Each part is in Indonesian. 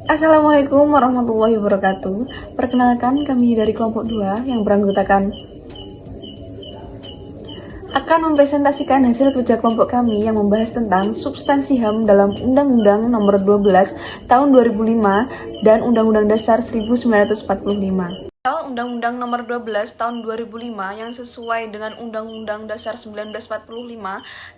Assalamualaikum warahmatullahi wabarakatuh. Perkenalkan, kami dari kelompok 2 yang beranggotakan akan mempresentasikan hasil kerja kelompok kami yang membahas tentang substansi HAM dalam Undang-Undang Nomor 12 Tahun 2005 dan Undang-Undang Dasar 1945. Undang-Undang Nomor 12 Tahun 2005 yang sesuai dengan Undang-Undang Dasar 1945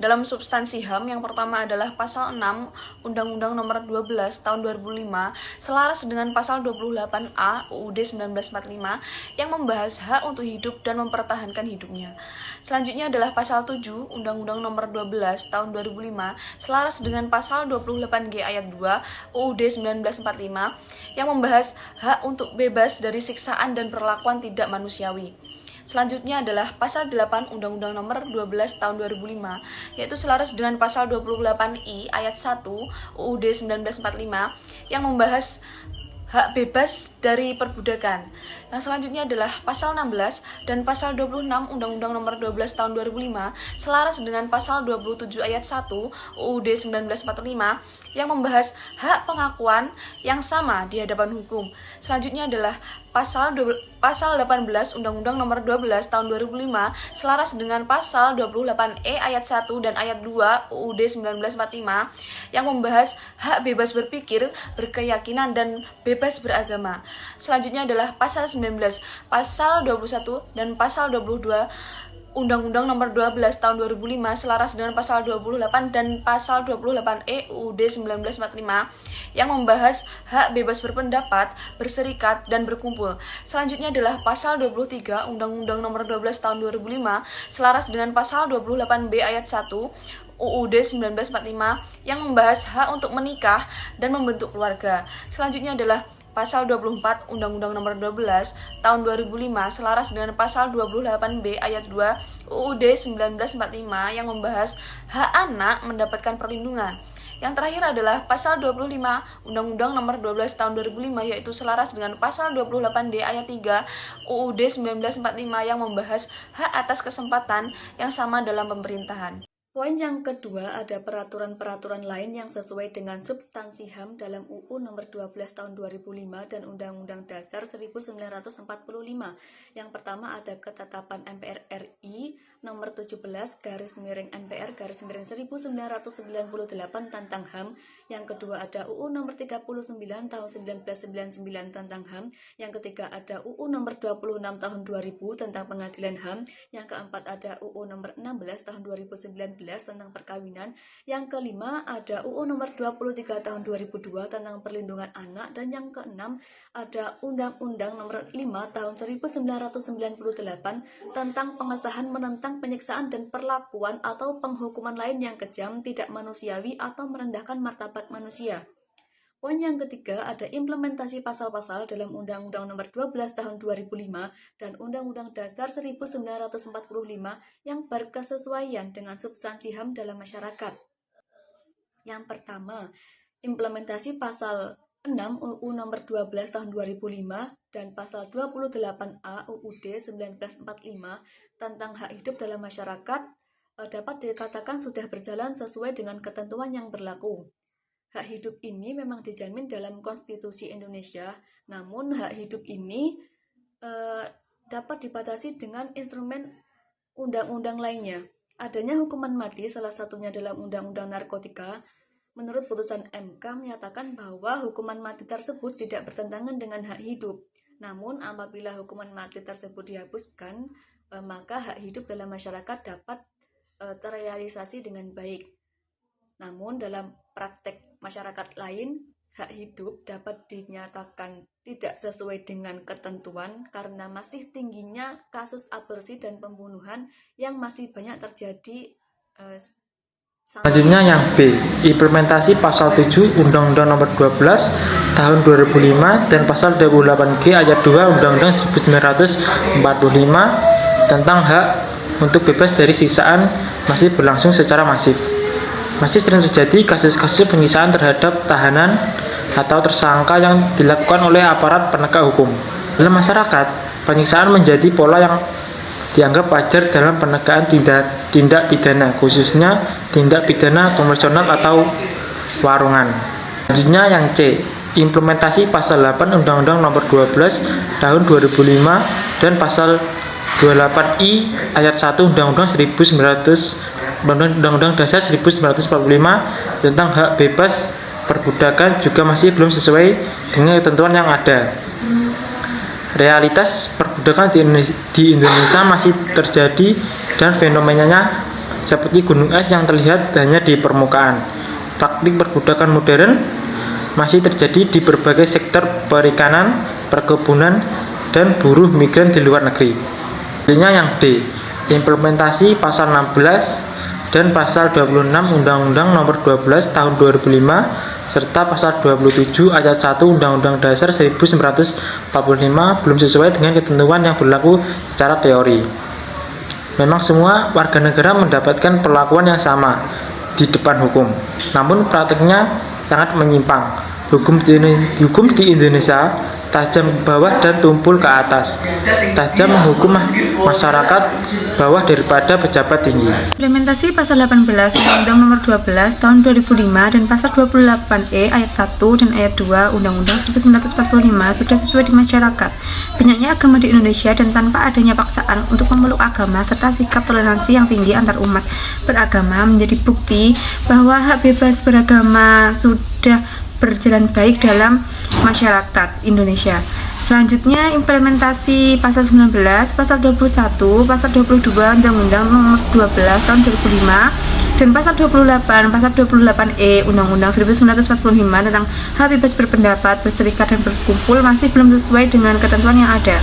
dalam substansi HAM yang pertama adalah Pasal 6 Undang-Undang Nomor 12 Tahun 2005 selaras dengan Pasal 28A UUD 1945 yang membahas hak untuk hidup dan mempertahankan hidupnya. Selanjutnya adalah Pasal 7 Undang-Undang Nomor 12 Tahun 2005 selaras dengan Pasal 28G ayat 2 UUD 1945 yang membahas hak untuk bebas dari siksaan dan perlakuan tidak manusiawi. Selanjutnya adalah Pasal 8 Undang-Undang Nomor 12 Tahun 2005, yaitu selaras dengan Pasal 28I ayat 1 UUD 1945 yang membahas hak bebas dari perbudakan. Yang selanjutnya adalah Pasal 16 dan Pasal 26 Undang-Undang Nomor 12 Tahun 2005 selaras dengan Pasal 27 ayat 1 UUD 1945 yang membahas hak pengakuan yang sama di hadapan hukum. Selanjutnya adalah Pasal 18 Undang-Undang Nomor 12 Tahun 2005 selaras dengan Pasal 28E ayat 1 dan ayat 2 UUD 1945 yang membahas hak bebas berpikir, berkeyakinan, dan bebas beragama. Selanjutnya adalah Pasal 19, Pasal 21, dan Pasal 22 Undang-Undang Nomor 12 Tahun 2005 selaras dengan Pasal 28 dan Pasal 28E UUD 1945 yang membahas hak bebas berpendapat, berserikat, dan berkumpul. Selanjutnya adalah Pasal 23 Undang-Undang Nomor 12 Tahun 2005 selaras dengan Pasal 28B ayat 1 UUD 1945 yang membahas hak untuk menikah dan membentuk keluarga. Selanjutnya adalah Pasal 24 Undang-Undang Nomor 12 Tahun 2005 selaras dengan Pasal 28B ayat 2 UUD 1945 yang membahas hak anak mendapatkan perlindungan. Yang terakhir adalah Pasal 25 Undang-Undang Nomor 12 Tahun 2005 yaitu selaras dengan Pasal 28D ayat 3 UUD 1945 yang membahas hak atas kesempatan yang sama dalam pemerintahan. Poin yang kedua ada peraturan-peraturan lain yang sesuai dengan substansi HAM dalam UU Nomor 12 Tahun 2005 dan Undang-Undang Dasar 1945. Yang pertama ada Ketetapan MPR RI Nomor 17 /MPR /1998 tentang HAM. Yang kedua ada UU Nomor 39 Tahun 1999 tentang HAM. Yang ketiga ada UU Nomor 26 Tahun 2000 tentang Pengadilan HAM. Yang keempat ada UU Nomor 16 Tahun 2019 tentang perkawinan. Yang kelima ada UU Nomor 23 Tahun 2002 tentang perlindungan anak. Dan yang keenam ada Undang-Undang Nomor 5 Tahun 1998 tentang pengesahan menentang penyiksaan dan perlakuan atau penghukuman lain yang kejam, tidak manusiawi, atau merendahkan martabat manusia. Poin yang ketiga ada implementasi pasal-pasal dalam Undang-Undang Nomor 12 Tahun 2005 dan Undang-Undang Dasar 1945 yang berkesesuaian dengan substansi HAM dalam masyarakat. Yang pertama, implementasi pasal 6 UU Nomor 12 Tahun 2005 dan pasal 28A UUD 1945 tentang hak hidup dalam masyarakat dapat dikatakan sudah berjalan sesuai dengan ketentuan yang berlaku. Hak hidup ini memang dijamin dalam Konstitusi Indonesia, namun hak hidup ini dapat dibatasi dengan instrumen undang-undang lainnya. Adanya hukuman mati, salah satunya dalam Undang-Undang Narkotika. Menurut putusan MK menyatakan bahwa hukuman mati tersebut tidak bertentangan dengan hak hidup. Namun apabila hukuman mati tersebut dihapuskan, maka hak hidup dalam masyarakat dapat terrealisasi dengan baik. Namun dalam praktek masyarakat lain, hak hidup dapat dinyatakan tidak sesuai dengan ketentuan karena masih tingginya kasus aborsi dan pembunuhan yang masih banyak terjadi. Selanjutnya yang B, implementasi pasal 7 Undang-Undang Nomor 12 Tahun 2005 dan pasal 28G ayat 2 Undang-Undang 1945 tentang hak untuk bebas dari siksaan masih berlangsung secara masif. Masih sering terjadi kasus-kasus penyiksaan terhadap tahanan atau tersangka yang dilakukan oleh aparat penegak hukum. Dalam masyarakat, penyiksaan menjadi pola yang dianggap wajar dalam penegakan tindak pidana, khususnya tindak pidana konvensional atau warungan. Selanjutnya yang C, implementasi pasal 8 Undang-Undang Nomor 12 Tahun 2005 dan pasal 28I ayat 1 Undang-Undang Dasar 1945 tentang hak bebas perbudakan juga masih belum sesuai dengan ketentuan yang ada. Realitas perbudakan di Indonesia masih terjadi dan fenomenanya seperti gunung es yang terlihat hanya di permukaan. Praktik perbudakan modern masih terjadi di berbagai sektor perikanan, perkebunan, dan buruh migran di luar negeri. Selanjutnya yang D, implementasi pasal 16 dan pasal 26 Undang-Undang Nomor 12 Tahun 2005 serta pasal 27 ayat 1 Undang-Undang Dasar 1945 belum sesuai dengan ketentuan yang berlaku secara teori. Memang semua warga negara mendapatkan perlakuan yang sama di depan hukum, namun praktiknya sangat menyimpang. Hukum di Indonesia tajam ke bawah dan tumpul ke atas. Tajam menghukum masyarakat bawah daripada pejabat tinggi. Implementasi pasal 18 Undang-Undang Nomor 12 Tahun 2005 dan pasal 28E ayat 1 dan ayat 2 Undang-Undang 1945 sudah sesuai di masyarakat. Banyaknya agama di Indonesia dan tanpa adanya paksaan untuk memeluk agama serta sikap toleransi yang tinggi antar umat beragama menjadi bukti bahwa hak bebas beragama sudah berjalan baik dalam masyarakat Indonesia. Selanjutnya implementasi pasal 19, pasal 21, pasal 22 Undang-Undang Nomor 12 Tahun 2005 dan pasal 28, pasal 28E Undang-Undang 1945 tentang hak bebas berpendapat, berserikat dan berkumpul masih belum sesuai dengan ketentuan yang ada.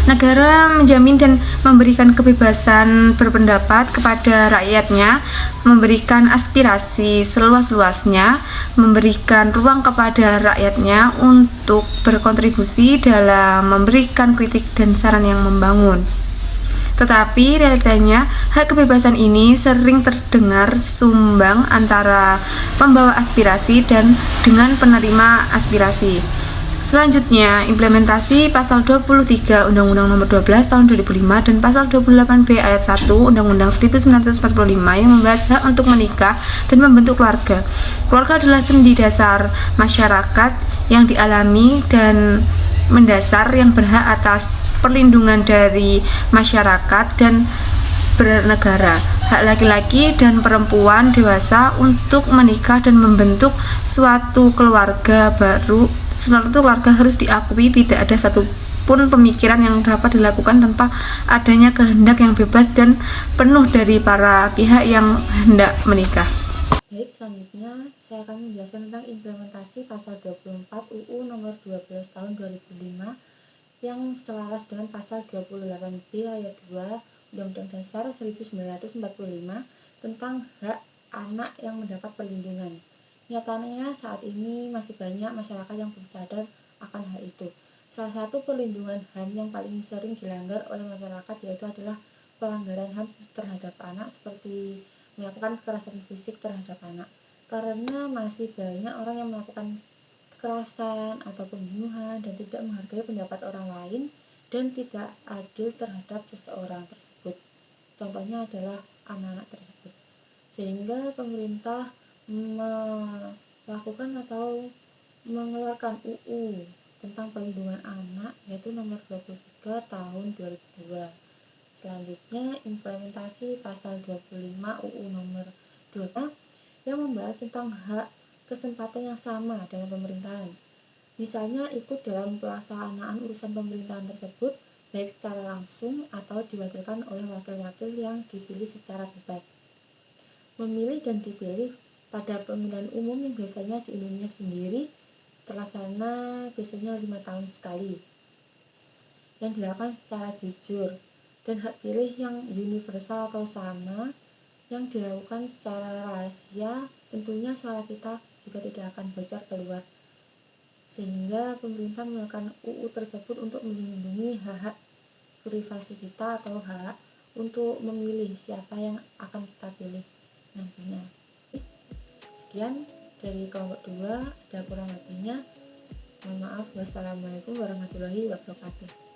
Negara menjamin dan memberikan kebebasan berpendapat kepada rakyatnya, memberikan aspirasi seluas-luasnya, memberikan ruang kepada rakyatnya untuk berkontribusi dalam memberikan kritik dan saran yang membangun. Tetapi realitanya, hak kebebasan ini sering terdengar sumbang antara pembawa aspirasi dan dengan penerima aspirasi. Selanjutnya, implementasi pasal 23 Undang-Undang Nomor 12 Tahun 2005 dan pasal 28B ayat 1 Undang-Undang 1945 yang membahas hak untuk menikah dan membentuk keluarga. Keluarga adalah sendi dasar masyarakat yang dialami dan mendasar yang berhak atas perlindungan dari masyarakat dan bernegara. Hak laki-laki dan perempuan dewasa untuk menikah dan membentuk suatu keluarga baru. Suatu keluarga harus diakui, tidak ada satupun pemikiran yang dapat dilakukan tanpa adanya kehendak yang bebas dan penuh dari para pihak yang hendak menikah. Baik, selanjutnya saya akan menjelaskan tentang implementasi pasal 24 UU Nomor 12 Tahun 2005 yang selaras dengan pasal 28B ayat 2 Undang-Undang Dasar 1945 tentang hak anak yang mendapat perlindungan. Nyatanya saat ini masih banyak masyarakat yang belum sadar akan hal itu. Salah satu perlindungan HAM yang paling sering dilanggar oleh masyarakat yaitu adalah pelanggaran HAM terhadap anak seperti melakukan kekerasan fisik terhadap anak. Karena masih banyak orang yang melakukan kekerasan atau pembunuhan dan tidak menghargai pendapat orang lain dan tidak adil terhadap seseorang tersebut. Contohnya adalah anak-anak tersebut. Sehingga pemerintah melakukan atau mengeluarkan UU tentang perlindungan anak yaitu nomor 23 tahun 2002. Selanjutnya implementasi pasal 25 UU nomor 2 yang membahas tentang hak kesempatan yang sama dalam pemerintahan. Misalnya ikut dalam pelaksanaan urusan pemerintahan tersebut baik secara langsung atau diwakilkan oleh wakil-wakil yang dipilih secara bebas. Memilih dan dipilih pada pemilihan umum yang biasanya di Indonesia sendiri terlaksana biasanya 5 tahun sekali yang dilakukan secara jujur, dan hak pilih yang universal atau sama yang dilakukan secara rahasia. Tentunya suara kita juga tidak akan bocor keluar, sehingga pemerintah mengeluarkan UU tersebut untuk melindungi hak-hak privasi kita atau hak untuk memilih siapa yang akan kita pilih nantinya. Sekian dari kelompok 2, ada kurang lebihnya. Mohon maaf. Wassalamualaikum warahmatullahi wabarakatuh.